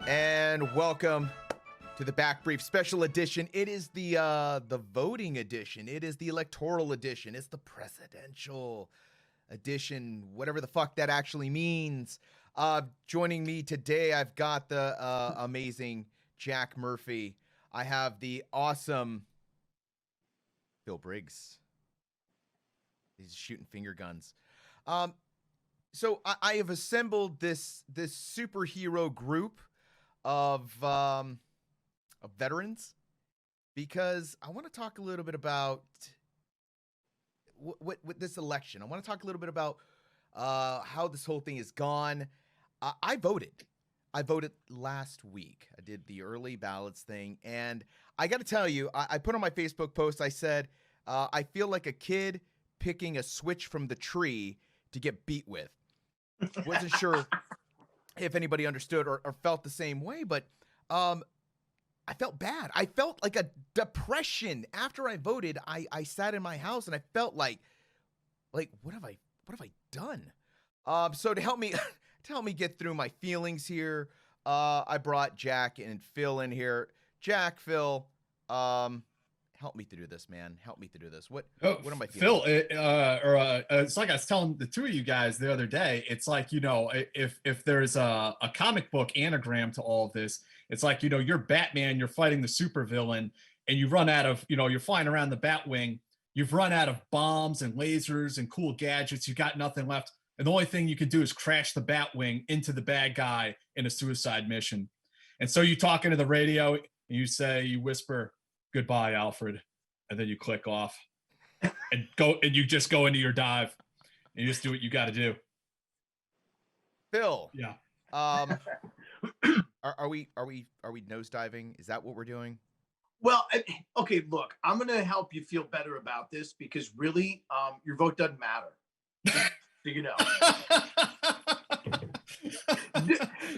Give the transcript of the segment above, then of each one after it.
And welcome to the Back Brief Special Edition. It is the voting edition. It is the electoral edition. It's the presidential edition, whatever the fuck that actually means. Joining me today, I've got the amazing Jack Murphy. I have the awesome Phil Briggs. He's shooting finger guns. So I have assembled this superhero group of veterans because I want to talk a little bit about what this election. I want to talk a little bit about how this whole thing has gone. I voted last week. I did the early ballots thing, and I got to tell you, I put on my Facebook post, I said, I feel like a kid picking a switch from the tree to get beat with. Wasn't sure if anybody understood or felt the same way, but I felt bad. I felt like a depression after I voted. I sat in my house and I felt like what have I done? So to help me get through my feelings here, I brought Jack and Phil in here. Jack, Phil, help me through this, man. Help me through this. What am I feeling? Phil, it's like I was telling the two of you guys the other day. It's like, if there's a comic book anagram to all of this, it's like, you're Batman, you're fighting the supervillain, and you run out of, you're flying around the Batwing. You've run out of bombs and lasers and cool gadgets. You got nothing left. And the only thing you can do is crash the Batwing into the bad guy in a suicide mission. And so you talk into the radio and you whisper, "Goodbye, Alfred," and then you click off and you just go into your dive and you just do what you got to do. Phil. Yeah. Are we nosediving? Is that what we're doing? Well, okay, look, I'm going to help you feel better about this because really, your vote doesn't matter. So you know.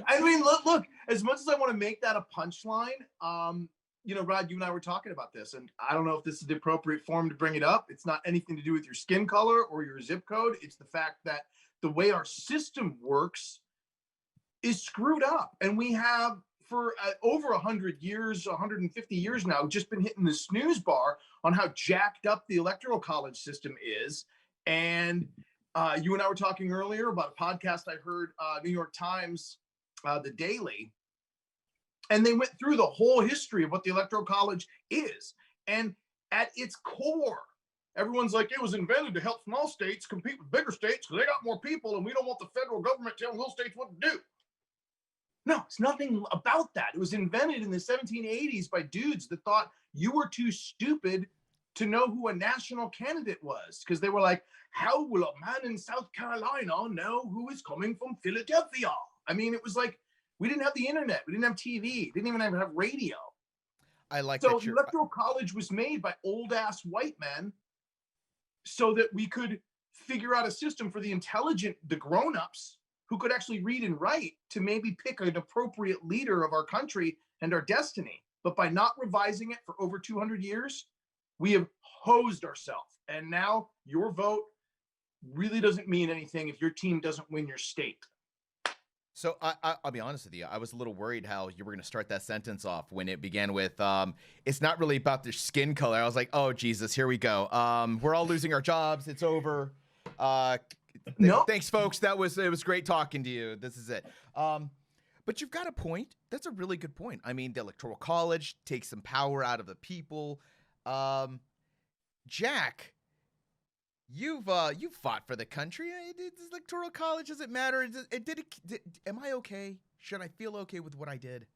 I mean, look, as much as I want to make that a punchline, Rod, you and I were talking about this, and I don't know if this is the appropriate form to bring it up. It's not anything to do with your skin color or your zip code. It's the fact that the way our system works is screwed up. And we have, for over 100 years, 150 years now, just been hitting the snooze bar on how jacked up the Electoral College system is. And you and I were talking earlier about a podcast I heard, New York Times, The Daily, and they went through the whole history of what the Electoral College is. And at its core, everyone's like, it was invented to help small states compete with bigger states because they got more people and we don't want the federal government telling little states what to do. No, it's nothing about that. It was invented in the 1780s by dudes that thought you were too stupid to know who a national candidate was, because they were like, how will a man in South Carolina know who is coming from Philadelphia? I mean, it was like, we didn't have the internet. We didn't have TV. Didn't even have radio. I like so that. The Electoral College was made by old-ass white men so that we could figure out a system for the intelligent, the grown-ups, who could actually read and write to maybe pick an appropriate leader of our country and our destiny. But by not revising it for over 200 years, we have hosed ourselves. And now your vote really doesn't mean anything if your team doesn't win your state. So I'll be honest with you. I was a little worried how you were going to start that sentence off when it began with, it's not really about their skin color. I was like, oh, Jesus, here we go. We're all losing our jobs. It's over. No. Thanks, folks. It was great talking to you. This is it. But you've got a point. That's a really good point. I mean, the Electoral College takes some power out of the people. Jack, you've fought for the country. Does Electoral College, does it matter? Am I okay? Should I feel okay with what I did?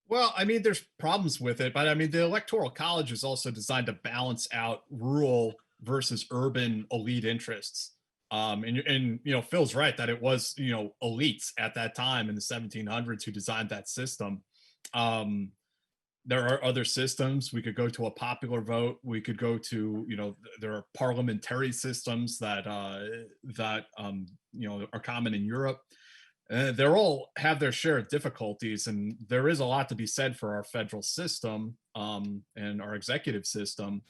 Well, I mean, there's problems with it, but I mean, the Electoral College is also designed to balance out rural versus urban elite interests. And Phil's right that it was, elites at that time in the 1700s who designed that system. There are other systems. We could go to a popular vote. We could go to, there are parliamentary systems that are common in Europe. They all have their share of difficulties, and there is a lot to be said for our federal system and our executive system.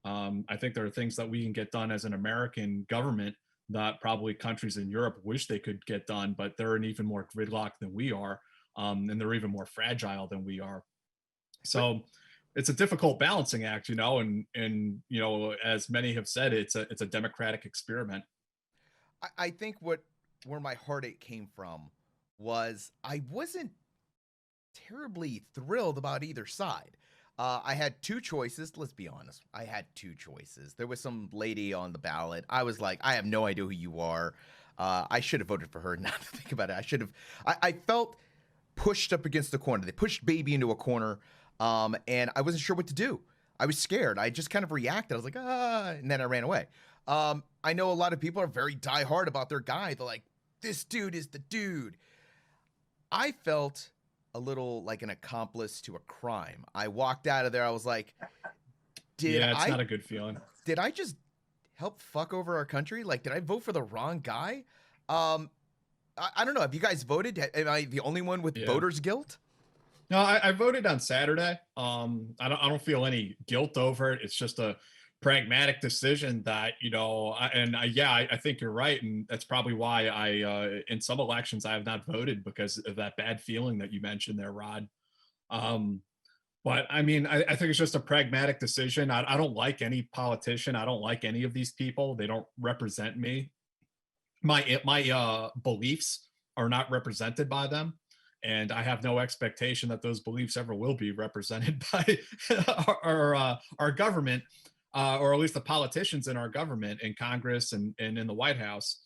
I think there are things that we can get done as an American government that probably countries in Europe wish they could get done, but they're in even more gridlock than we are. and they're even more fragile than we are. So it's a difficult balancing act, and as many have said, it's a democratic experiment. I think where my heartache came from was I wasn't terribly thrilled about either side. I had two choices. Let's be honest. I had two choices. There was some lady on the ballot. I was like, I have no idea who you are. I should have voted for her. Now to think about it, I should have. I felt pushed up against the corner. They pushed baby into a corner, and I wasn't sure what to do. I was scared. I just kind of reacted. I was like, and then I ran away. I know a lot of people are very diehard about their guy. They're like, this dude is the dude. I felt a little like an accomplice to a crime. I walked out of there. I was like, it's not a good feeling. Did I just help fuck over our country? Like, did I vote for the wrong guy? I don't know. Have you guys voted? Am I the only one with voters guilt? No, I voted on Saturday. I don't feel any guilt over it. It's just a pragmatic decision that, I think you're right. And that's probably why in some elections, I have not voted because of that bad feeling that you mentioned there, Rod. But I mean, I think it's just a pragmatic decision. I don't like any politician. I don't like any of these people. They don't represent me. My beliefs are not represented by them. And I have no expectation that those beliefs ever will be represented by our government. Or at least the politicians in our government, in Congress and in the White House.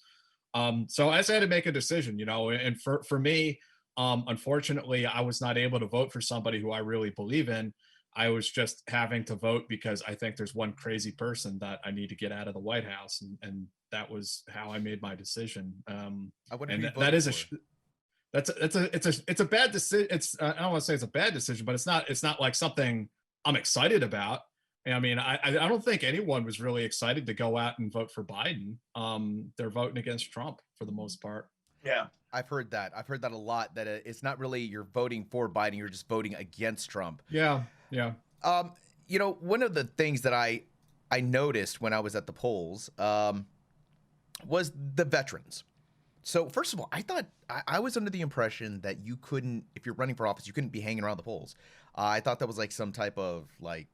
So I just had to make a decision, and for me, unfortunately, I was not able to vote for somebody who I really believe in. I was just having to vote because I think there's one crazy person that I need to get out of the White House. And that was how I made my decision. It's a bad decision. I don't want to say it's a bad decision, but it's not like something I'm excited about. I mean, I don't think anyone was really excited to go out and vote for Biden. They're voting against Trump for the most part. Yeah, I've heard that. I've heard that a lot, that it's not really you're voting for Biden, you're just voting against Trump. Yeah. One of the things that I noticed when I was at the polls was the veterans. So first of all, I thought I was under the impression that you couldn't, if you're running for office, you couldn't be hanging around the polls. I thought that was like some type of like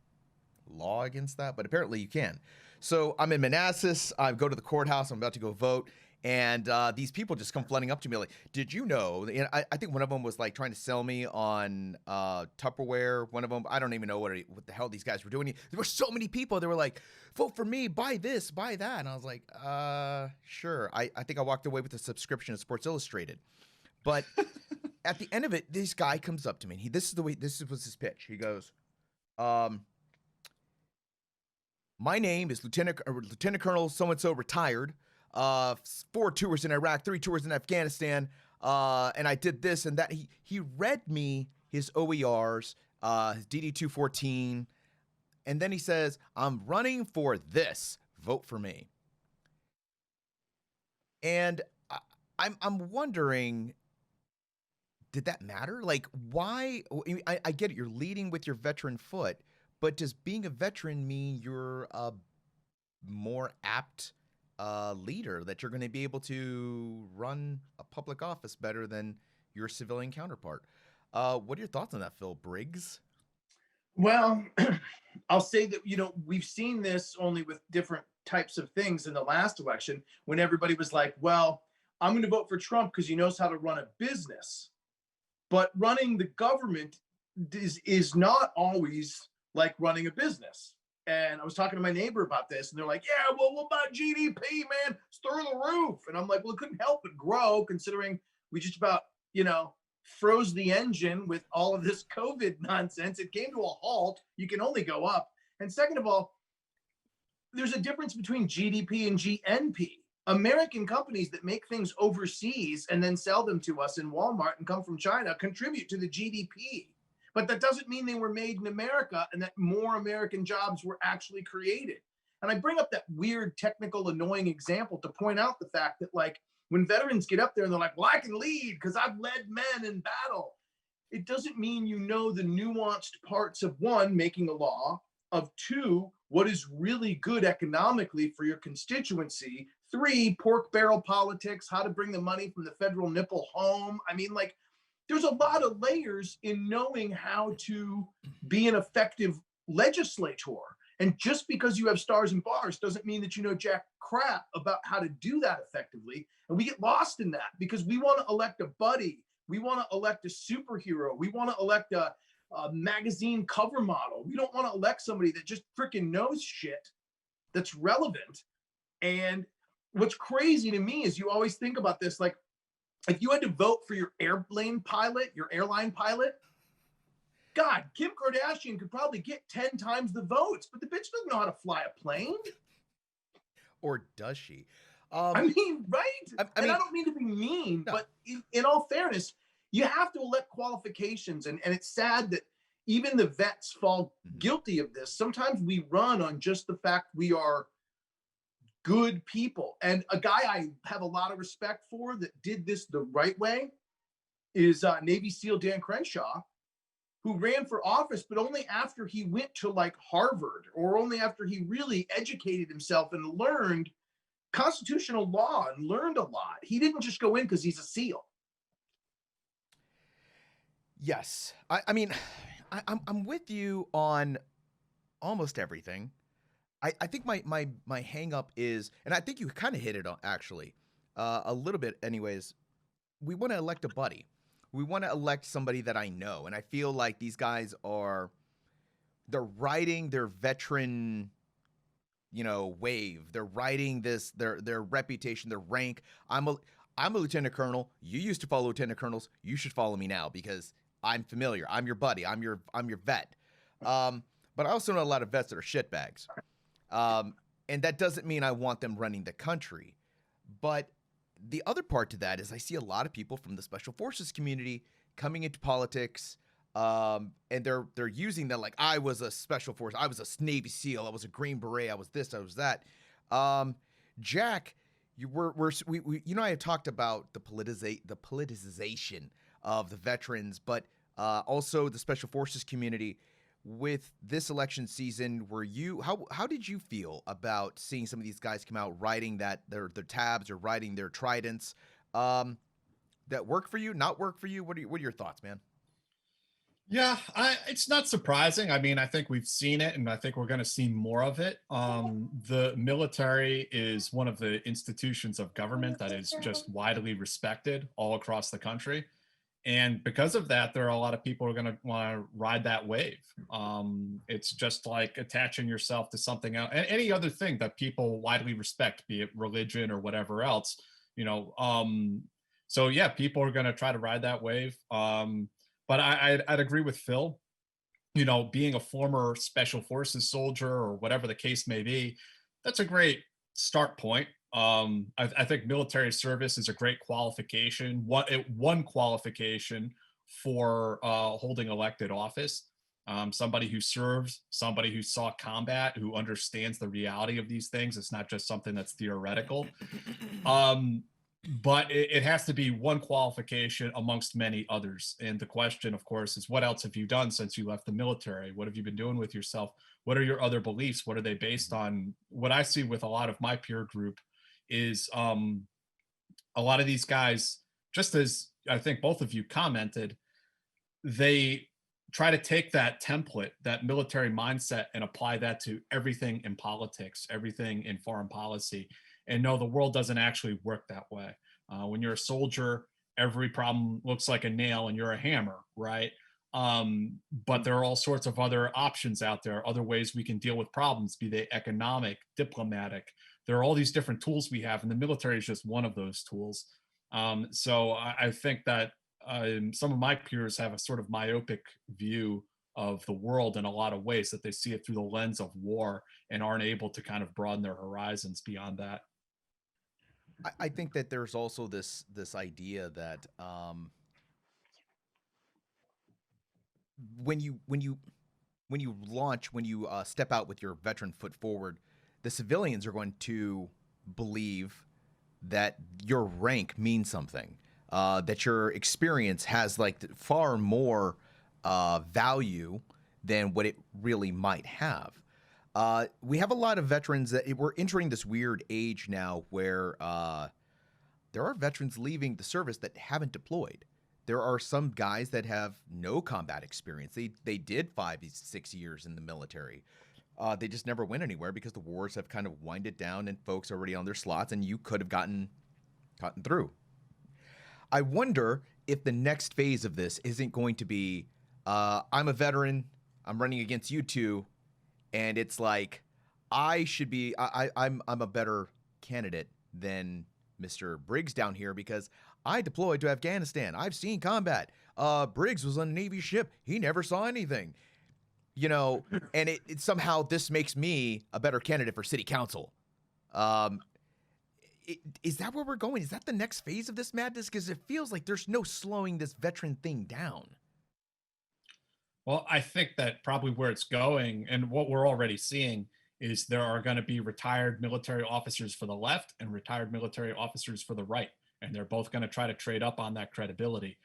law against that, but apparently you can. So I'm in Manassas. I go to the courthouse. I'm about to go vote. And these people just come flooding up to me like, did you know? And I think one of them was like trying to sell me on Tupperware. One of them, I don't even know what the hell these guys were doing. There were so many people. They were like, vote for me, buy this, buy that. And I was like, sure. I think I walked away with a subscription to Sports Illustrated. But at the end of it, this guy comes up to me. And this was his pitch. He goes, my name is Lieutenant Colonel so-and-so, retired, 4 tours in Iraq, 3 tours in Afghanistan, and I did this and that. He read me his OERs, his DD-214, and then he says, I'm running for this. Vote for me. And I'm wondering, did that matter? Like, why? I get it. You're leading with your veteran foot. But does being a veteran mean you're a more apt leader, that you're going to be able to run a public office better than your civilian counterpart? What are your thoughts on that, Phil Briggs? Well, I'll say that, we've seen this only with different types of things in the last election when everybody was like, well, I'm going to vote for Trump because he knows how to run a business. But running the government is not always like running a business. And I was talking to my neighbor about this, and they're like, yeah, well, what about GDP, man? It's through the roof. And I'm like, well, it couldn't help but grow considering we just about, froze the engine with all of this COVID nonsense. It came to a halt. You can only go up. And second of all, there's a difference between GDP and GNP. American companies that make things overseas and then sell them to us in Walmart and come from China contribute to the GDP. But that doesn't mean they were made in America and that more American jobs were actually created. And I bring up that weird, technical, annoying example to point out the fact that, like, when veterans get up there and they're like, well, I can lead because I've led men in battle. It doesn't mean you know the nuanced parts of, one, making a law, of two, what is really good economically for your constituency, three, pork barrel politics, how to bring the money from the federal nipple home. I mean, like, there's a lot of layers in knowing how to be an effective legislator. And just because you have stars and bars doesn't mean that you know jack crap about how to do that effectively. And we get lost in that because we want to elect a buddy. We want to elect a superhero. We want to elect a magazine cover model. We don't want to elect somebody that just freaking knows shit that's relevant. And what's crazy to me is you always think about this, like if you had to vote for your airline pilot, God, Kim Kardashian could probably get 10 times the votes, but the bitch doesn't know how to fly a plane. Or does she? I mean, right? I mean, I don't mean to be mean, no. but in all fairness, you have to elect qualifications. And it's sad that even the vets fall guilty of this. Sometimes we run on just the fact we are good people. And a guy I have a lot of respect for that did this the right way is Navy SEAL Dan Crenshaw, who ran for office, but only after he went to like Harvard or only after he really educated himself and learned constitutional law and learned a lot. He didn't just go in because he's a SEAL. Yes. I mean, I'm with you on almost everything. I think my hang up is, and I think you kind of hit it on actually, a little bit anyways. We want to elect a buddy. We want to elect somebody that I know. And I feel like these guys they're riding their veteran, wave. They're riding their reputation, their rank. I'm a lieutenant colonel. You used to follow lieutenant colonels. You should follow me now because I'm familiar. I'm your buddy. I'm your vet. But I also know a lot of vets that are shitbags. And that doesn't mean I want them running the country. But the other part to that is I see a lot of people from the special forces community coming into politics, and they're using that like I was a special force, I was a Navy SEAL, I was a Green Beret, I was this, I was that. Jack, I have talked about the politicization of the veterans, but also the special forces community. With this election season, how did you feel about seeing some of these guys come out riding their tabs or riding their tridents? That work for you? Not work for you? What are your thoughts, man? Yeah, it's not surprising. I mean, I think we've seen it, and I think we're going to see more of it. The military is one of the institutions of government that is just widely respected all across the country. And because of that, there are a lot of people who are going to want to ride that wave. It's just like attaching yourself to something else, any other thing that people widely respect, be it religion or whatever else, So yeah, people are going to try to ride that wave. But I'd agree with Phil. Being a former special forces soldier or whatever the case may be, that's a great start point. I think military service is a great qualification. One qualification for holding elected office. Somebody who serves, somebody who saw combat, who understands the reality of these things. It's not just something that's theoretical. But it has to be one qualification amongst many others. And the question, of course, is what else have you done since you left the military? What have you been doing with yourself? What are your other beliefs? What are they based on? What I see with a lot of my peer group is a lot of these guys, just as I think both of you commented, they try to take that template, that military mindset, and apply that to everything in politics, everything in foreign policy. And no, the world doesn't actually work that way. When you're a soldier, every problem looks like a nail and you're a hammer, right? But there are all sorts of other options out there, other ways we can deal with problems, be they economic, diplomatic. There are all these different tools we have, and the military is just one of those tools. So I think that some of my peers have a sort of myopic view of the world in a lot of ways, that they see it through the lens of war and aren't able to kind of broaden their horizons beyond that. I think that there's also this idea that when you step out with your veteran foot forward, the civilians are going to believe that your rank means something, that your experience has like far more value than what it really might have. We have a lot of veterans that we're entering this weird age now where there are veterans leaving the service that haven't deployed. there are some guys that have no combat experience. They did 5, 6 years in the military. They just never went anywhere because the wars have kind of winded down and folks are already on their slots, and you could have gotten through. I wonder if the next phase of this isn't going to be, I'm a veteran, I'm running against you two, and it's like I'm a better candidate than Mr. Briggs down here because I deployed to Afghanistan. I've seen combat. Briggs was on a Navy ship. He never saw anything. You know, and it somehow this makes me a better candidate for city council. Is that where we're going? Is that the next phase of this madness? Because it feels like there's no slowing this veteran thing down. Well, I think that probably where it's going and what we're already seeing is there are going to be retired military officers for the left and retired military officers for the right. And they're both going to try to trade up on that credibility.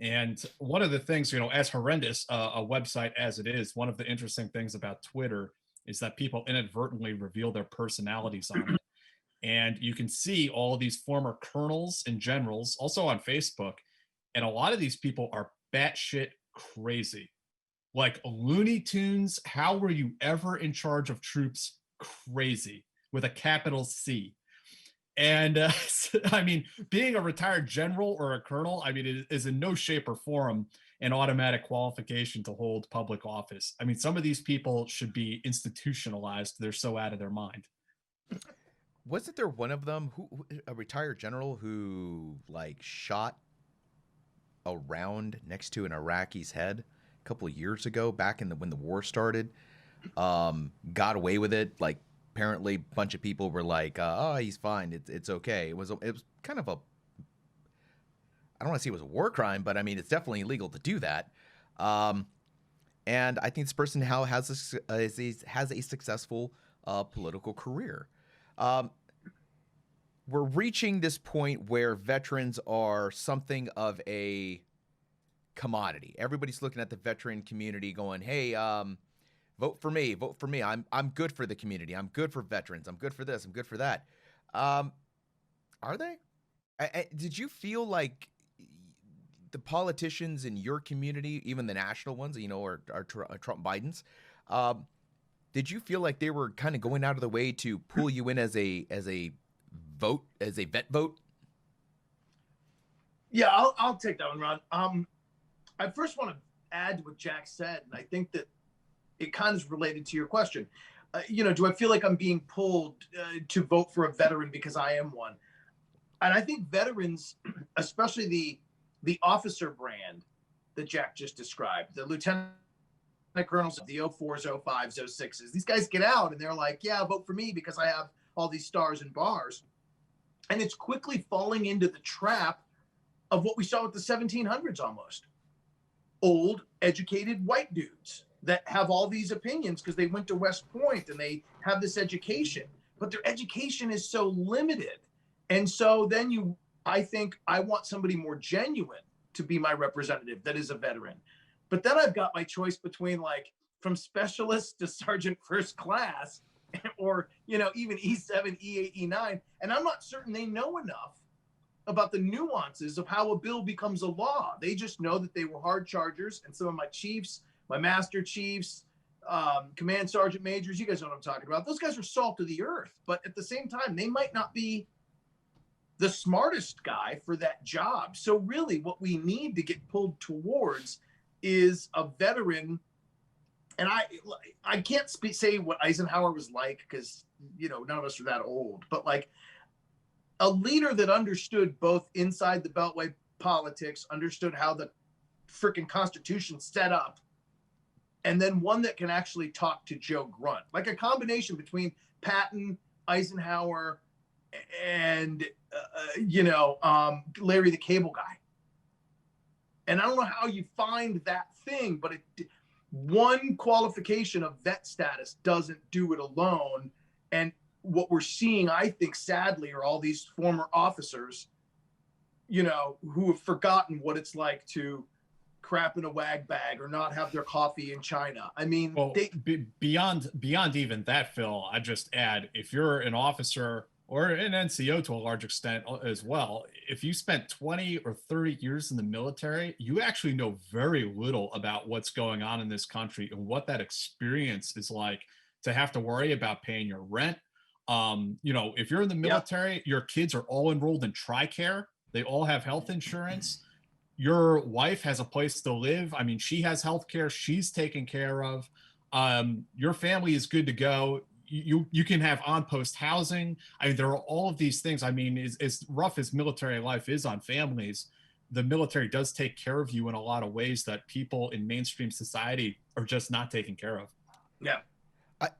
And one of the things, you know, as horrendous a website as it is, one of the interesting things about Twitter is that people inadvertently reveal their personalities on it. And you can see all these former colonels and generals also on Facebook. And a lot of these people are batshit crazy. Like Looney Tunes, how were you ever in charge of troops crazy with a capital C? And I mean, being a retired general or a colonel, I mean, it is in no shape or form an automatic qualification to hold public office. I mean, some of these people should be institutionalized. They're so out of their mind. Wasn't there one of them a retired general who like shot a round next to an Iraqi's head a couple of years ago, back in when the war started? Got away with it. Like apparently, a bunch of people were like, "Oh, he's fine. It's okay." It was kind of a, I don't want to say it was a war crime, but I mean it's definitely illegal to do that. And I think this person now has a successful political career. We're reaching this point where veterans are something of a commodity. Everybody's looking at the veteran community going, hey, vote for me, vote for me. I'm good for the community. I'm good for veterans. I'm good for this. I'm good for that. Are they? Did you feel like the politicians in your community, even the national ones, you know, are Trump Biden's, did you feel like they were kind of going out of the way to pull you in as a vote, as a vet vote? Yeah, I'll take that one, Ron. I first want to add to what Jack said, and I think that it kind of is related to your question. You know, do I feel like I'm being pulled to vote for a veteran because I am one? And I think veterans, especially the officer brand that Jack just described, the lieutenant colonels, the 04s, 05s, 06s, these guys get out and they're like, yeah, vote for me because I have all these stars and bars. And it's quickly falling into the trap of what we saw with the 1700s almost. Old, educated white dudes that have all these opinions because they went to West Point and they have this education, but their education is so limited. And so then I think I want somebody more genuine to be my representative that is a veteran. But then I've got my choice between like from specialist to sergeant first class or, you know, even E7, E8, E9. And I'm not certain they know enough about the nuances of how a bill becomes a law. They just know that they were hard chargers, and some of my chiefs, my master chiefs, command sergeant majors, you guys know what I'm talking about. Those guys are salt of the earth, but at the same time, they might not be the smartest guy for that job. So really what we need to get pulled towards is a veteran. And I can't say what Eisenhower was like because, you know, none of us are that old, but like a leader that understood both inside the Beltway politics, understood how the freaking Constitution set up, and then one that can actually talk to Joe Grunt, like a combination between Patton, Eisenhower, and Larry the Cable Guy. And I don't know how you find that thing, but one qualification of vet status doesn't do it alone. And what we're seeing, I think, sadly, are all these former officers, you know, who have forgotten what it's like to crap in a wag bag or not have their coffee in China. I mean, well, beyond even that, Phil, I just add, if you're an officer or an NCO to a large extent as well. If you spent 20 or 30 years in the military, you actually know very little about what's going on in this country and what that experience is like to have to worry about paying your rent. If you're in the military, your kids are all enrolled in TRICARE. They all have health insurance. Your wife has a place to live. I mean, she has health care she's taken care of. Your family is good to go. You can have on-post housing. I mean, there are all of these things. I mean, as rough as military life is on families, the military does take care of you in a lot of ways that people in mainstream society are just not taken care of. Yeah.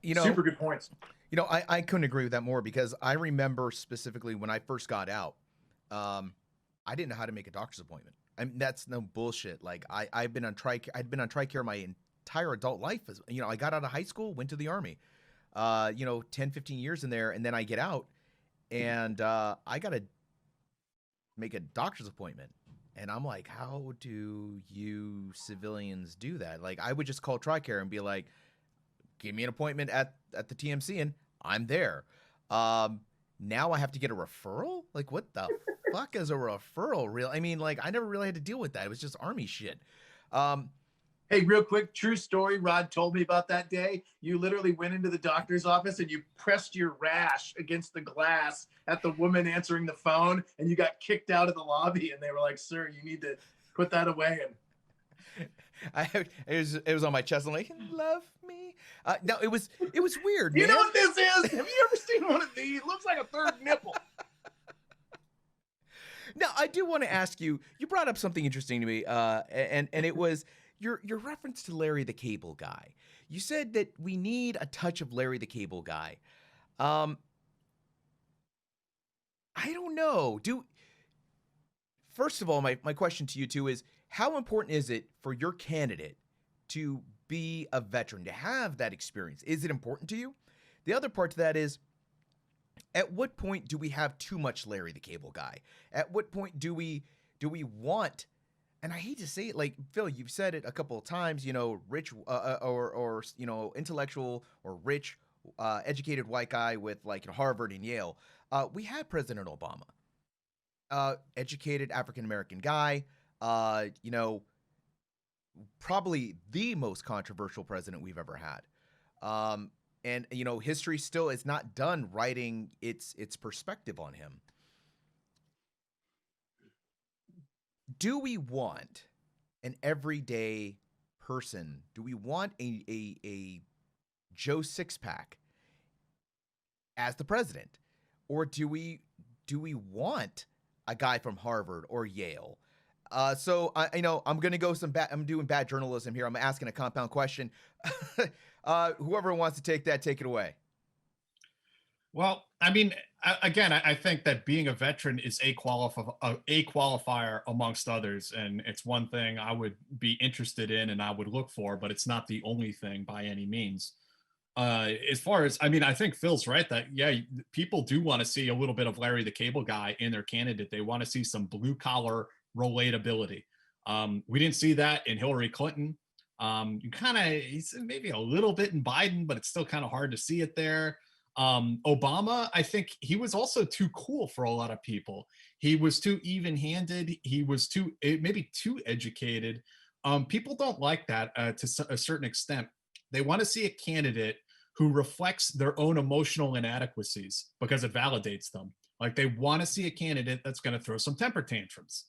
Super good points. I couldn't agree with that more, because I remember specifically when I first got out, I didn't know how to make a doctor's appointment. I mean, that's no bullshit. Like I'd been on TRICARE my entire adult life. I got out of high school, went to the Army, 10, 15 years in there. And then I get out and I got to make a doctor's appointment. And I'm like, how do you civilians do that? Like, I would just call TRICARE and be like, give me an appointment at the TMC and I'm there. Now I have to get a referral? Like, what the fuck is a referral? Real? I mean, like, I never really had to deal with that. It was just Army shit. Hey, real quick, true story. Rod told me about that day. You literally went into the doctor's office and you pressed your rash against the glass at the woman answering the phone, and you got kicked out of the lobby. And they were like, "Sir, you need to put that away." And it was on my chest. I'm like, love me. No, it was weird. You man. know what this is? Have you ever seen one of these? Looks like a third nipple. Now, I do want to ask you. You brought up something interesting to me, and it was your reference to Larry the Cable Guy. You said that we need a touch of Larry the Cable Guy. I don't know. First of all, my question to you two is, how important is it for your candidate to be a veteran, to have that experience? Is it important to you? The other part to that is, at what point do we have too much Larry the Cable Guy? At what point do we want, and I hate to say it, like, Phil, you've said it a couple of times, rich or intellectual or rich, educated white guy with like Harvard and Yale. We had President Obama, educated African-American guy, probably the most controversial president we've ever had. And history still is not done writing its perspective on him. Do we want an everyday person? Do we want a Joe Sixpack as the president? Or do we want a guy from Harvard or Yale? So I'm going to go I'm doing bad journalism here. I'm asking a compound question. Whoever wants to take it away. Well, I mean, again, I think that being a veteran is a qualifier amongst others. And it's one thing I would be interested in and I would look for, but it's not the only thing by any means. As far as, I mean, I think Phil's right that, yeah, people do want to see a little bit of Larry the Cable Guy in their candidate. They want to see some blue collar relatability. We didn't see that in Hillary Clinton. You kind of, maybe a little bit in Biden, but it's still kind of hard to see it there. Obama, I think he was also too cool for a lot of people. He was too even-handed. He was maybe too educated. People don't like that to a certain extent. They want to see a candidate who reflects their own emotional inadequacies because it validates them. Like, they want to see a candidate that's going to throw some temper tantrums.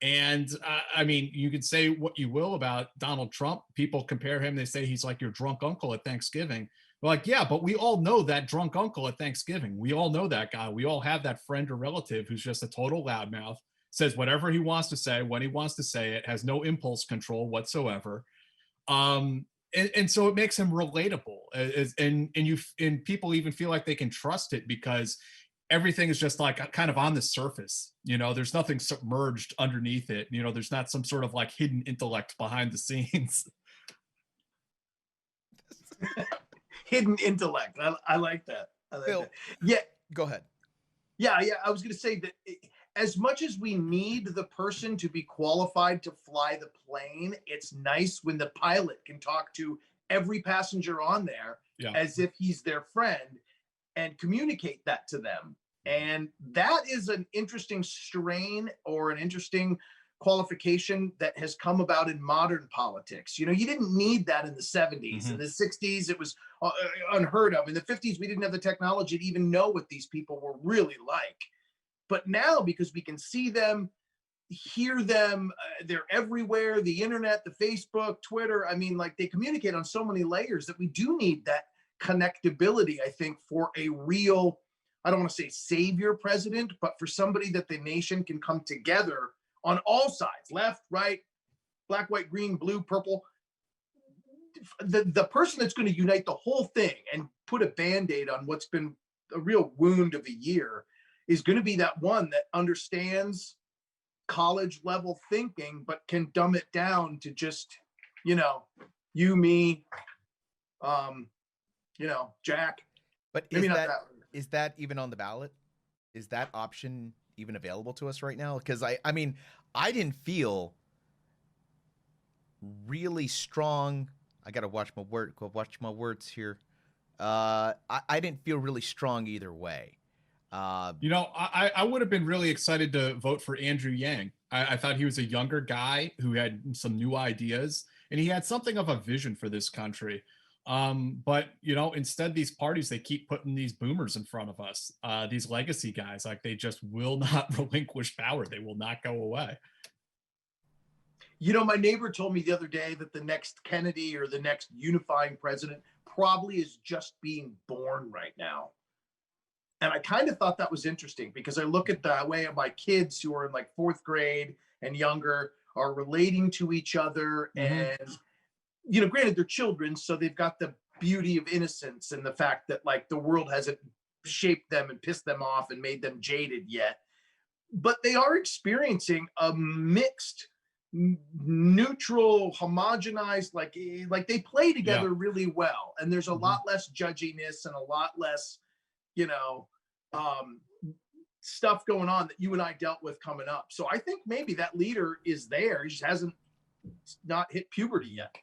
And I mean, you could say what you will about Donald Trump. People compare him. They say he's like your drunk uncle at Thanksgiving. They're like, yeah, but we all know that drunk uncle at Thanksgiving. We all know that guy. We all have that friend or relative who's just a total loudmouth, says whatever he wants to say, when he wants to say it, has no impulse control whatsoever. And so it makes him relatable. And people even feel like they can trust it because everything is just like kind of on the surface. There's nothing submerged underneath it. There's not some sort of like hidden intellect behind the scenes. Hidden intellect. I like that. Phil, that. Yeah. Go ahead. Yeah. I was going to say that as much as we need the person to be qualified to fly the plane, it's nice when the pilot can talk to every passenger on there as if he's their friend and communicate that to them. And that is an interesting strain or an interesting qualification that has come about in modern politics. You know, you didn't need that in the 70s. In the 60s, it was unheard of. In the 50s, we didn't have the technology to even know what these people were really like. But now, because we can see them, hear them, they're everywhere, the internet, the Facebook, Twitter, I mean, like, they communicate on so many layers that we do need that connectability, I think, for a real, I don't want to say savior president, but for somebody that the nation can come together on all sides, left, right, black, white, green, blue, purple. The person that's going to unite the whole thing and put a Band-Aid on what's been a real wound of a year is going to be that one that understands college level thinking, but can dumb it down to just, you know, you, me, you know, Jack. But Maybe not that. Is that even on the ballot? Is that option even available to us right now? Because I mean, I didn't feel really strong. I gotta watch my words here. I didn't feel really strong either way. You know, I would have been really excited to vote for Andrew Yang. I thought he was a younger guy who had some new ideas, and he had something of a vision for this country. But you know, instead, these parties, they keep putting these boomers in front of us, these legacy guys, like they just will not relinquish power. They will not go away. You know, my neighbor told me the other day that the next Kennedy or the next unifying president probably is just being born right now. And I kind of thought that was interesting because I look at the way my kids who are in like 4th grade and younger are relating to each other. And, you know, granted, they're children, so they've got the beauty of innocence and the fact that like the world hasn't shaped them and pissed them off and made them jaded yet. But they are experiencing a mixed, neutral, homogenized, like they play together really well. And there's a lot less judginess and a lot less, you know, stuff going on that you and I dealt with coming up. So I think maybe that leader is there. He just hasn't not hit puberty yet.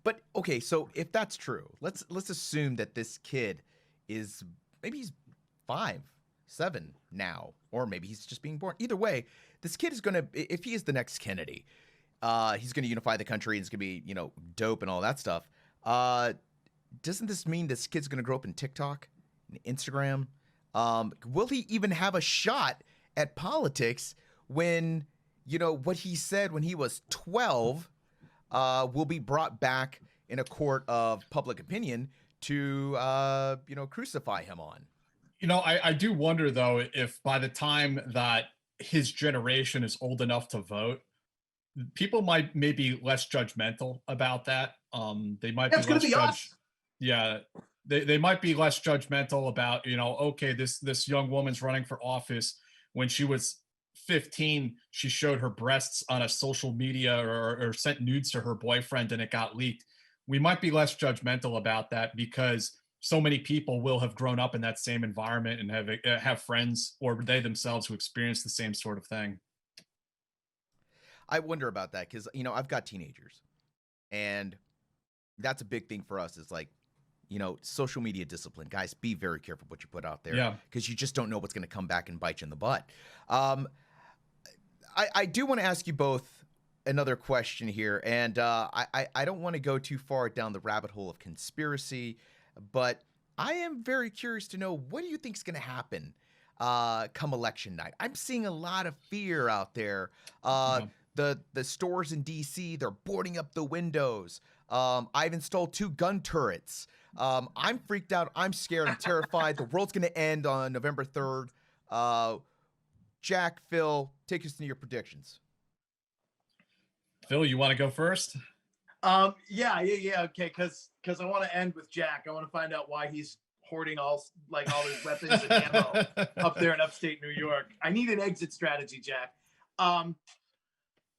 But okay, so if that's true, let's assume that this kid is maybe he's 5, 7 now, or maybe he's just being born. Either way, this kid is gonna, if he is the next Kennedy, he's gonna unify the country and it's gonna be, you know, dope and all that stuff. Doesn't this mean this kid's gonna grow up in TikTok, in Instagram? Will he even have a shot at politics when, you know, what he said when he was 12 will be brought back in a court of public opinion to, you know, crucify him on? You know, I do wonder, though, if by the time that his generation is old enough to vote, people might maybe less judgmental about that. They might be less They might be less judgmental about, you know, okay, this young woman's running for office. When she was 15, she showed her breasts on a social media or sent nudes to her boyfriend and it got leaked. We might be less judgmental about that because so many people will have grown up in that same environment and have friends or they themselves who experience the same sort of thing. I wonder about that because, you know, I've got teenagers and that's a big thing for us is like, you know, social media discipline. Guys, be very careful what you put out there because you just don't know what's going to come back and bite you in the butt. I do want to ask you both another question here, and I don't want to go too far down the rabbit hole of conspiracy, but I am very curious to know, what do you think is going to happen come election night? I'm seeing a lot of fear out there. The stores in D.C., they're boarding up the windows. I've installed 2 gun turrets. I'm freaked out. I'm scared. I'm terrified. The world's going to end on November 3rd. Jack, Phil, take us into your predictions. Phil, you want to go first? Yeah. Okay, because I want to end with Jack. I want to find out why he's hoarding all his weapons and ammo up there in upstate New York. I need an exit strategy, Jack.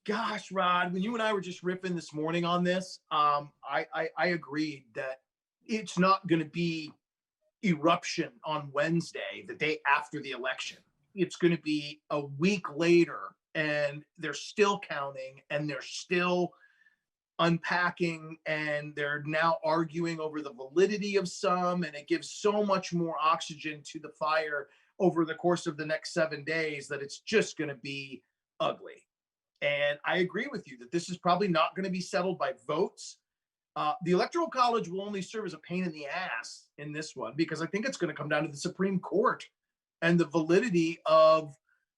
Gosh, Rod, when you and I were just riffing this morning on this, I agreed that it's not going to be eruption on Wednesday, the day after the election. It's going to be a week later, and they're still counting, and they're still unpacking, and they're now arguing over the validity of some, and it gives so much more oxygen to the fire over the course of the next 7 days that it's just going to be ugly. And I agree with you that this is probably not going to be settled by votes. The Electoral College will only serve as a pain in the ass in this one, because I think it's going to come down to the Supreme Court and the validity of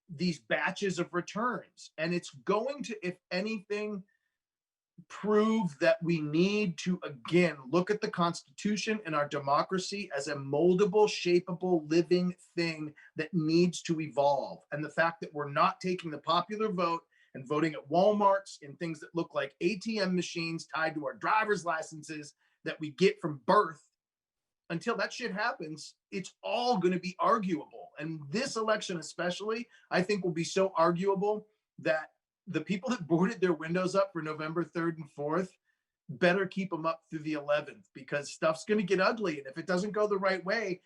these batches of returns. And it's going to, if anything, prove that we need to, again, look at the Constitution and our democracy as a moldable, shapeable, living thing that needs to evolve. And the fact that we're not taking the popular vote and voting at Walmarts in things that look like ATM machines tied to our driver's licenses that we get from birth, until that shit happens, it's all going to be arguable. And this election especially, I think, will be so arguable that the people that boarded their windows up for November 3rd and 4th better keep them up through the 11th, because stuff's going to get ugly. And if it doesn't go the right way,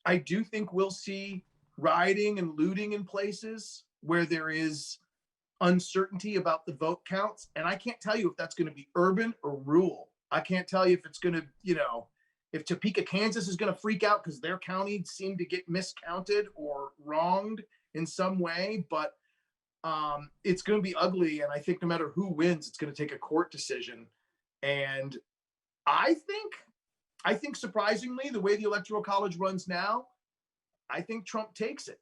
I do think we'll see rioting and looting in places where there is uncertainty about the vote counts. And I can't tell you if that's going to be urban or rural. I can't tell you if it's going to, if Topeka, Kansas is going to freak out because their county seemed to get miscounted or wronged in some way, but it's going to be ugly. And I think no matter who wins, it's going to take a court decision. And I think surprisingly, the way the Electoral College runs now, I think Trump takes it.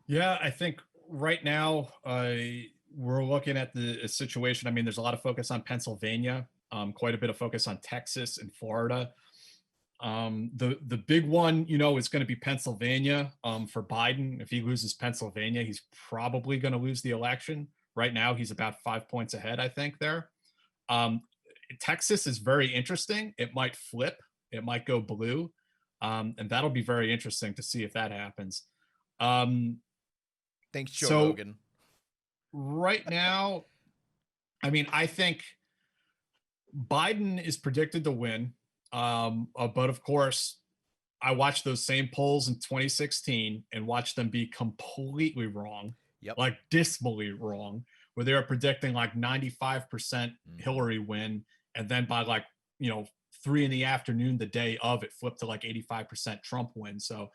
Yeah, I think right now we're looking at the situation. I mean, there's a lot of focus on Pennsylvania, quite a bit of focus on Texas and Florida. The big one, is going to be Pennsylvania for Biden. If he loses Pennsylvania, he's probably going to lose the election. Right now, he's about 5 points ahead, I think, there. Texas is very interesting. It might flip. It might go blue. And that'll be very interesting to see if that happens. Thanks, Joe Rogan. Right now, I mean, I think Biden is predicted to win. But of course, I watched those same polls in 2016 and watched them be completely wrong, like dismally wrong, where they were predicting like 95% Hillary win. And then by 3 p.m, the day of, it flipped to like 85% Trump win. So,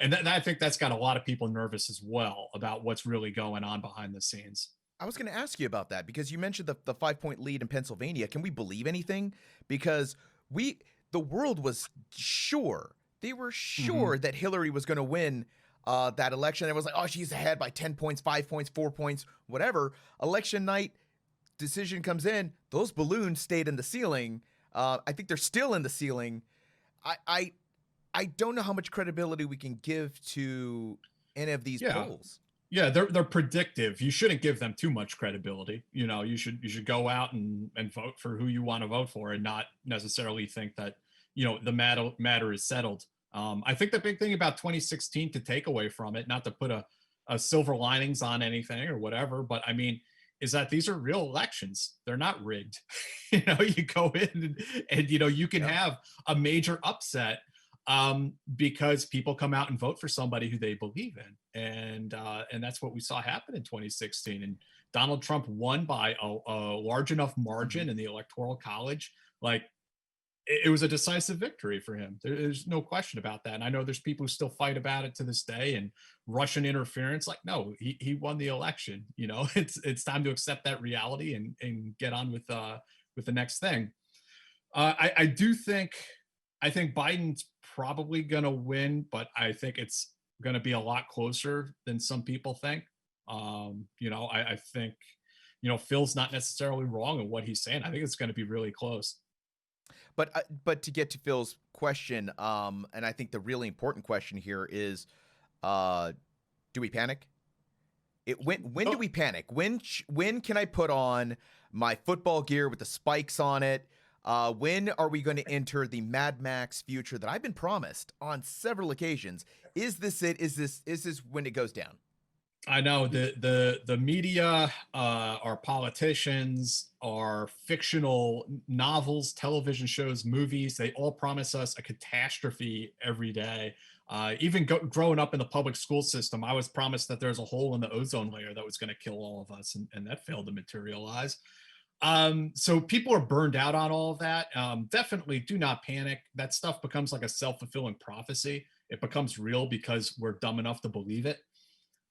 and I think that's got a lot of people nervous as well about what's really going on behind the scenes. I was going to ask you about that because you mentioned the 5-point lead in Pennsylvania. Can we believe anything? Because the world was sure. They were sure that Hillary was going to win that election. It was like, oh, she's ahead by 10 points, 5 points, 4 points, whatever. Election night, decision comes in. Those balloons stayed in the ceiling. I think they're still in the ceiling. I don't know how much credibility we can give to any of these polls. Yeah, they're predictive. You shouldn't give them too much credibility. You should go out and vote for who you want to vote for, and not necessarily think that the matter is settled. I think the big thing about 2016 to take away from it, not to put a silver linings on anything or whatever, but I mean, is that these are real elections. They're not rigged. You go in and you can have a major upset because people come out and vote for somebody who they believe in. And that's what we saw happen in 2016. And Donald Trump won by a large enough margin in the Electoral College. Like, it was a decisive victory for him. There's no question about that. And I know there's people who still fight about it to this day, and Russian interference. Like, no, he won the election. It's time to accept that reality and get on with the next thing. I think Biden's probably going to win, but I think it's going to be a lot closer than some people think. I think, Phil's not necessarily wrong in what he's saying. I think it's going to be really close. But to get to Phil's question, and I think the really important question here is, do we panic? When do we panic? When can I put on my football gear with the spikes on it? When are we going to enter the Mad Max future that I've been promised on several occasions? Is this it? Is this when it goes down? I know the media, our politicians, our fictional novels, television shows, movies, they all promise us a catastrophe every day. Even growing up in the public school system, I was promised that there's a hole in the ozone layer that was going to kill all of us, and that failed to materialize. So people are burned out on all of that. Definitely do not panic. That stuff becomes like a self-fulfilling prophecy. it becomes real because we're dumb enough to believe it.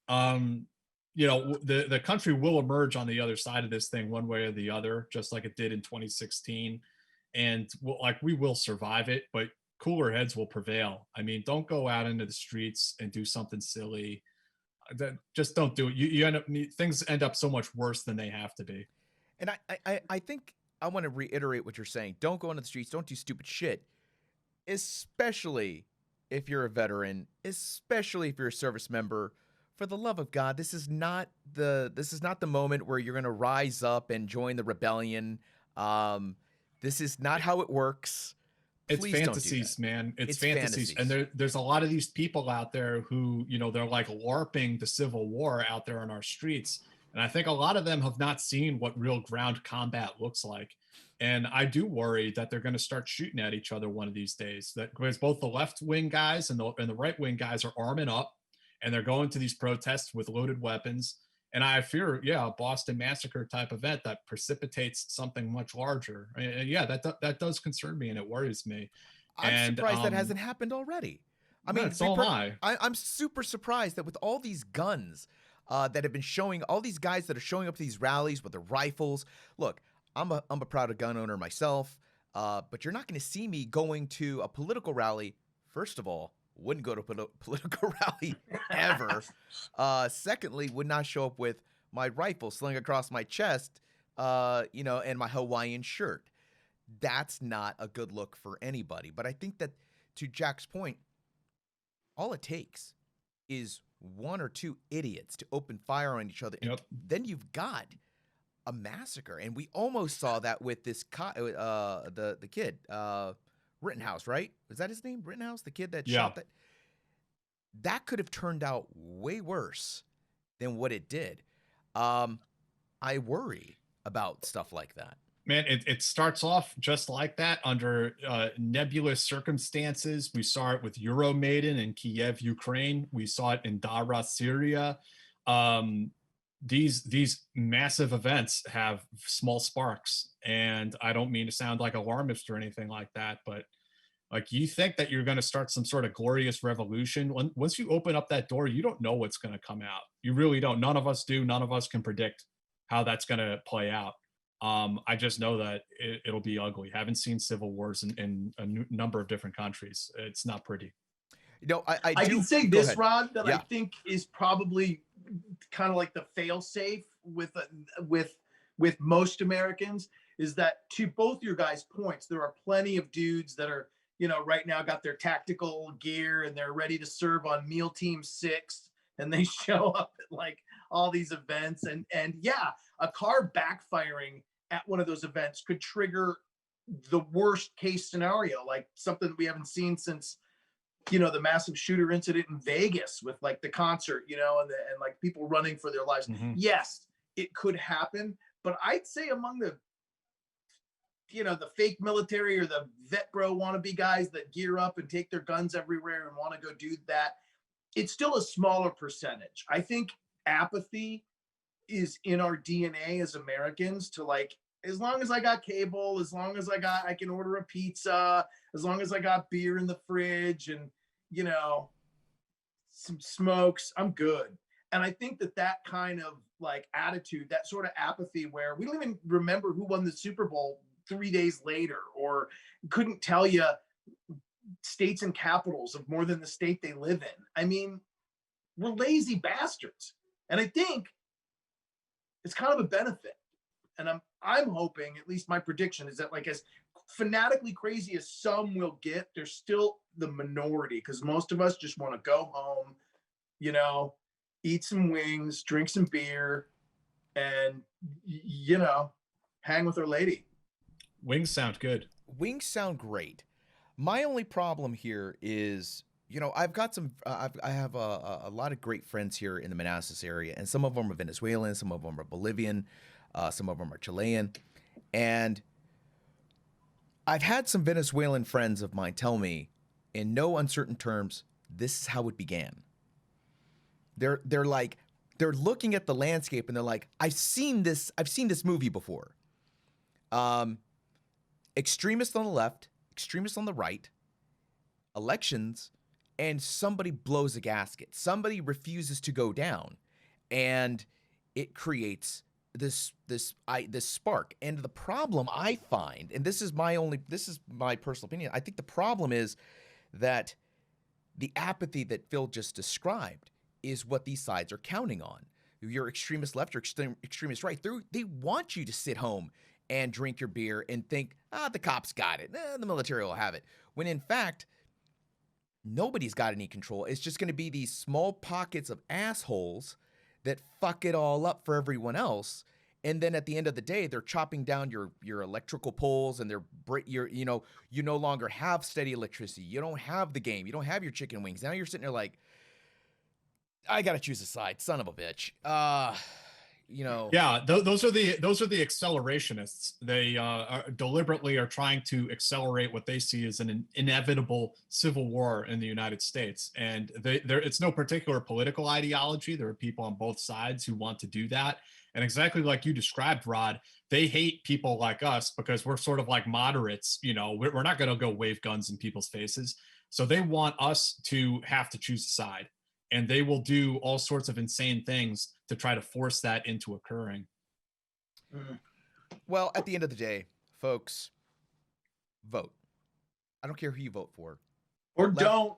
The country will emerge on the other side of this thing one way or the other, just like it did in 2016. And we will survive it, but cooler heads will prevail. I mean, don't go out into the streets and do something silly. Just don't do it. You end up, things end up so much worse than they have to be. And I think I want to reiterate what you're saying. Don't go into the streets. Don't do stupid shit, especially if you're a veteran, especially if you're a service member. For the love of God, this is not the moment where you're going to rise up and join the rebellion. This is not how it works. It's fantasies, man. It's fantasies. And there's a lot of these people out there who, they're like LARPing the Civil War out there on our streets. And I think a lot of them have not seen what real ground combat looks like. And I do worry that they're going to start shooting at each other one of these days. That because both the left-wing guys and the right-wing guys are arming up, and they're going to these protests with loaded weapons. And I fear, a Boston Massacre type event that precipitates something much larger. And that does concern me, and it worries me. I'm surprised that hasn't happened already. I mean, so am I. I'm super surprised that with all these guns that have been showing, all these guys that are showing up to these rallies with their rifles. Look, I'm a proud gun owner myself, but you're not going to see me going to a political rally. First of all, wouldn't go to a political rally ever. Secondly, would not show up with my rifle slung across my chest, and my Hawaiian shirt. That's not a good look for anybody. But I think that, to Jack's point, all it takes is one or two idiots to open fire on each other. Yep. And then you've got a massacre. And we almost saw that with this the kid, Rittenhouse, right? Was that his name? Rittenhouse, the kid that shot that? That could have turned out way worse than what it did. I worry about stuff like that. Man, it starts off just like that under nebulous circumstances. We saw it with Euromaidan in Kiev, Ukraine. We saw it in Dara, Syria. These massive events have small sparks, and I don't mean to sound like alarmist or anything like that, but like, you think that you're going to start some sort of glorious revolution. Once you open up that door, you don't know what's going to come out. You really don't. None of us do. None of us can predict how that's going to play out. I just know that it'll be ugly. Haven't seen civil wars in a number of different countries. It's not pretty. I can say this, Rod, that I think is probably kind of like the fail-safe with most Americans, is that, to both your guys' points, there are plenty of dudes that are, right now got their tactical gear and they're ready to serve on Meal Team 6, and they show up at like all these events, and a car backfiring at one of those events could trigger the worst case scenario, like something we haven't seen since the massive shooter incident in Vegas with like the concert, and like people running for their lives. Mm-hmm. Yes, it could happen, but I'd say among the the fake military or the vet bro wannabe guys that gear up and take their guns everywhere and want to go do that, it's still a smaller percentage. I think apathy is in our DNA as Americans to, like, as long as I got cable, as long as I can order a pizza, as long as I got beer in the fridge and, some smokes, I'm good. And I think that kind of like attitude, that sort of apathy where we don't even remember who won the Super Bowl 3 days later, or couldn't tell you states and capitals of more than the state they live in. I mean, we're lazy bastards. And I think it's kind of a benefit. And I'm hoping, at least my prediction is that, like, as fanatically crazy as some will get, there's still the minority, because most of us just want to go home, eat some wings, drink some beer, and, hang with our lady. Wings sound good. Wings sound great. My only problem here is, I've got I have a lot of great friends here in the Manassas area, and some of them are Venezuelan, some of them are Bolivian, some of them are Chilean. And I've had some Venezuelan friends of mine tell me, in no uncertain terms, this is how it began. They're looking at the landscape and they're like, I've seen this movie before. Extremists on the left, extremists on the right, elections, and somebody blows a gasket. Somebody refuses to go down, and it creates this spark. And the problem I find, and this is my personal opinion, I think the problem is that the apathy that Phil just described is what these sides are counting on. Your extremist left or extremist right, they want you to sit home and drink your beer and think, the cops got it. The military will have it. When in fact, nobody's got any control. It's just going to be these small pockets of assholes that fuck it all up for everyone else. And then at the end of the day, they're chopping down your electrical poles, and you no longer have steady electricity. You don't have the game. You don't have your chicken wings. Now you're sitting there like, I gotta choose a side, son of a bitch. Yeah, those are the accelerationists. They deliberately are trying to accelerate what they see as an inevitable civil war in the United States, and it's no particular political ideology. There are people on both sides who want to do that, and exactly like you described, Rod, they hate people like us because we're sort of like moderates. We're not going to go wave guns in people's faces, so they want us to have to choose a side. And they will do all sorts of insane things to try to force that into occurring. Well, at the end of the day, folks, vote. I don't care who you vote for. Or don't.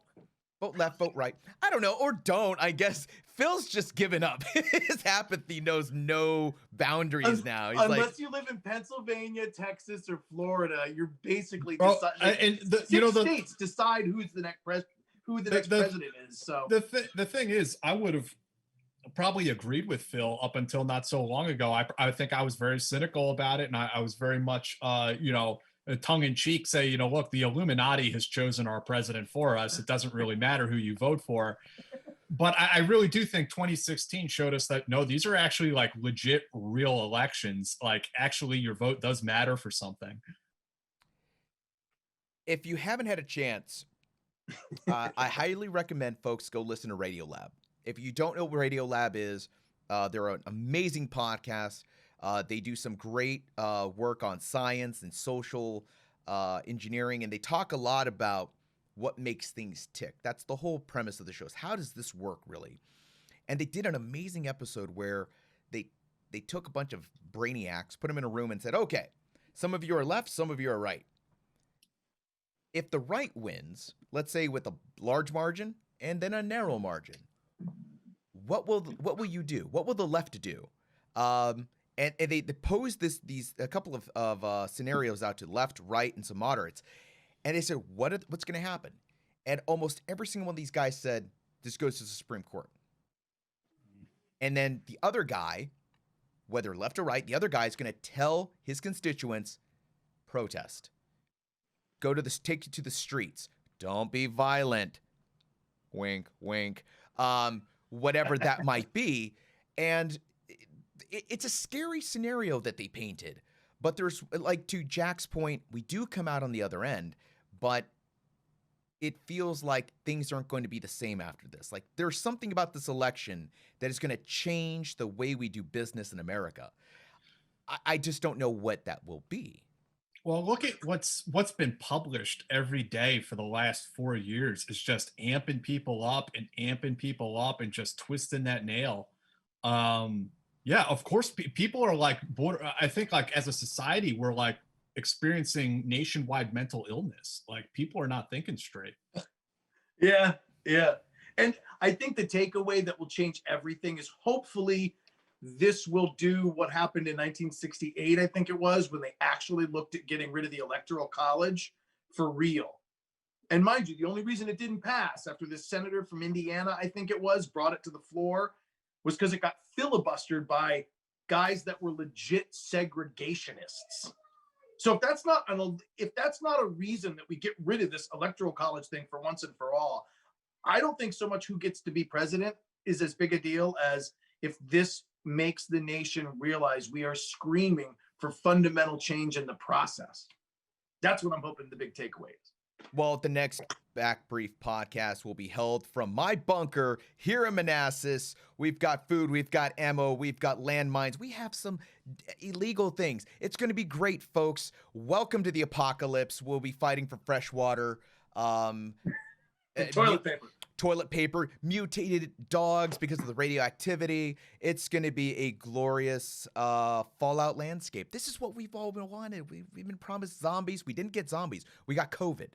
Vote left, vote right. I don't know. Or don't, I guess. Phil's just given up. His apathy knows no boundaries now. He's unless you live in Pennsylvania, Texas, or Florida, you're basically deciding. States decide who's the next president. Who the next president is. So the thing is, I would have probably agreed with Phil up until not so long ago. I think I was very cynical about it, and I was very much tongue in cheek say, look, the Illuminati has chosen our president for us. It doesn't really matter who you vote for. But I really do think 2016 showed us that no, these are actually like legit, real elections. Like actually, your vote does matter for something. If you haven't had a chance, I highly recommend folks go listen to Radiolab. If you don't know what Radiolab is, they're an amazing podcast. They do some great work on science and social engineering, and they talk a lot about what makes things tick. That's the whole premise of the show, is how does this work really? And they did an amazing episode where they took a bunch of brainiacs, put them in a room and said, okay, some of you are left, some of you are right. If the right wins, let's say with a large margin and then a narrow margin, what will you do? What will the left do? And they posed a couple of scenarios out to left, right, and some moderates, and they said, what's going to happen? And almost every single one of these guys said, this goes to the Supreme Court. And then the other guy, whether left or right, the other guy is going to tell his constituents, protest. Take you to the streets. Don't be violent. Wink, wink. Whatever that might be. And it's a scary scenario that they painted. But there's, like, to Jack's point, we do come out on the other end, but it feels like things aren't going to be the same after this. Like, there's something about this election that is going to change the way we do business in America. I just don't know what that will be. Well, look at what's been published every day for the last 4 years is just amping people up and just twisting that nail. Yeah, of course, people are like, I think like as a society, we're like experiencing nationwide mental illness. Like people are not thinking straight. Yeah. And I think the takeaway that will change everything is hopefully this will do what happened in 1968, I think it was, when they actually looked at getting rid of the Electoral College for real. And mind you, the only reason it didn't pass after this senator from Indiana, I think it was, brought it to the floor was because it got filibustered by guys that were legit segregationists. So if that's not a reason that we get rid of this Electoral College thing for once and for all, I don't think so much who gets to be president is as big a deal as if this makes the nation realize we are screaming for fundamental change in the process. That's what I'm hoping the big takeaway is. Well, the next Back Brief podcast will be held from my bunker here in Manassas. We've got food, we've got ammo, we've got landmines, we have some illegal things. It's going to be great, folks. Welcome to the apocalypse. We'll be fighting for fresh water. Toilet paper, mutated dogs because of the radioactivity. It's going to be a glorious Fallout landscape. This is what we've all been wanted. We've been promised zombies. We didn't get zombies. We got COVID.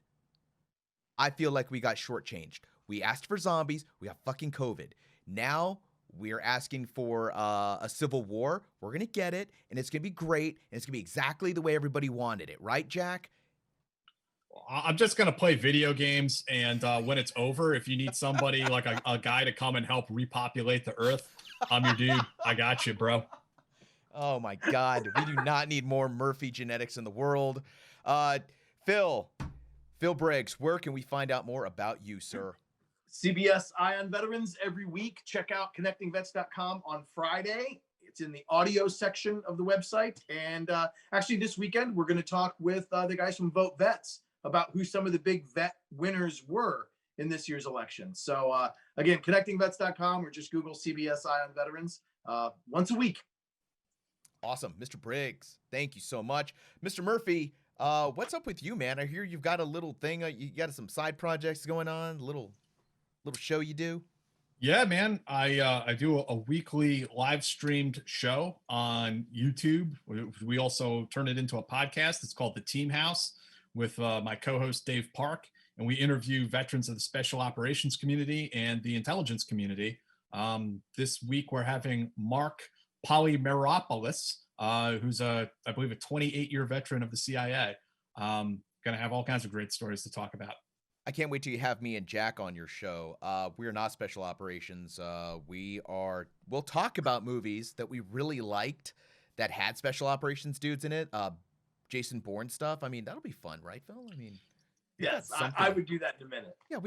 I feel like we got shortchanged. We asked for zombies. We got fucking COVID. Now we're asking for a civil war. We're going to get it, and it's going to be great, and it's going to be exactly the way everybody wanted it. Right, Jack? I'm just going to play video games, and when it's over, if you need somebody like a guy to come and help repopulate the earth, I'm your dude. I got you, bro. Oh, my God. We do not need more Murphy genetics in the world. Phil Briggs, where can we find out more about you, sir? CBS Ion Veterans every week. Check out connectingvets.com on Friday. It's in the audio section of the website. And actually this weekend, we're going to talk with the guys from Vote Vets about who some of the big vet winners were in this year's election. So again, connectingvets.com or just Google CBS Ion Veterans once a week. Awesome. Mr. Briggs, thank you so much. Mr. Murphy, what's up with you, man? I hear you've got a little thing. You got some side projects going on, little show you do. Yeah, man. I do a weekly live streamed show on YouTube. We also turn it into a podcast. It's called The Team House with my co-host Dave Park, and we interview veterans of the special operations community and the intelligence community. This week we're having Mark Polymeropoulos, who's I believe a 28-year veteran of the CIA. Going to have all kinds of great stories to talk about. I can't wait till you have me and Jack on your show. We are not special operations. We'll talk about movies that we really liked that had special operations dudes in it. Jason Bourne stuff. I mean, that'll be fun, right, Phil? I mean, yes, I would do that in a minute. Yeah,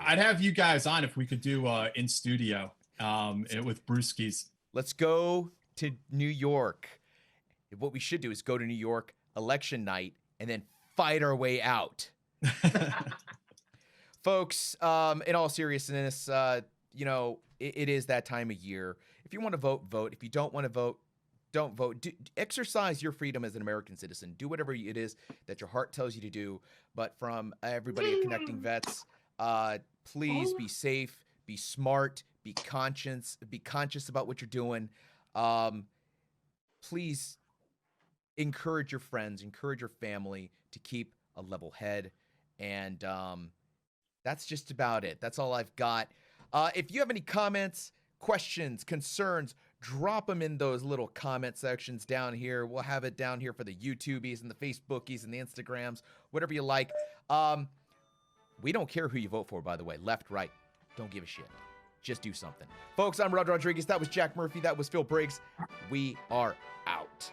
I'd have you guys on if we could do in studio with Brewskis. Let's go to New York. What we should do is go to New York election night and then fight our way out. Folks, in all seriousness, it is that time of year. If you want to vote, vote. If you don't want to vote, don't vote. Exercise your freedom as an American citizen. Do whatever it is that your heart tells you to do. But from everybody at Connecting Vets, please be safe, be smart, be conscious about what you're doing. Please encourage your friends, encourage your family to keep a level head. And that's just about it. That's all I've got. If you have any comments, questions, concerns, drop them in those little comment sections down here. We'll have it down here for the YouTubies and the Facebookies and the Instagrams, whatever you like. We don't care who you vote for, by the way. Left, right. Don't give a shit. Just do something. Folks, I'm Rod Rodriguez. That was Jack Murphy. That was Phil Briggs. We are out.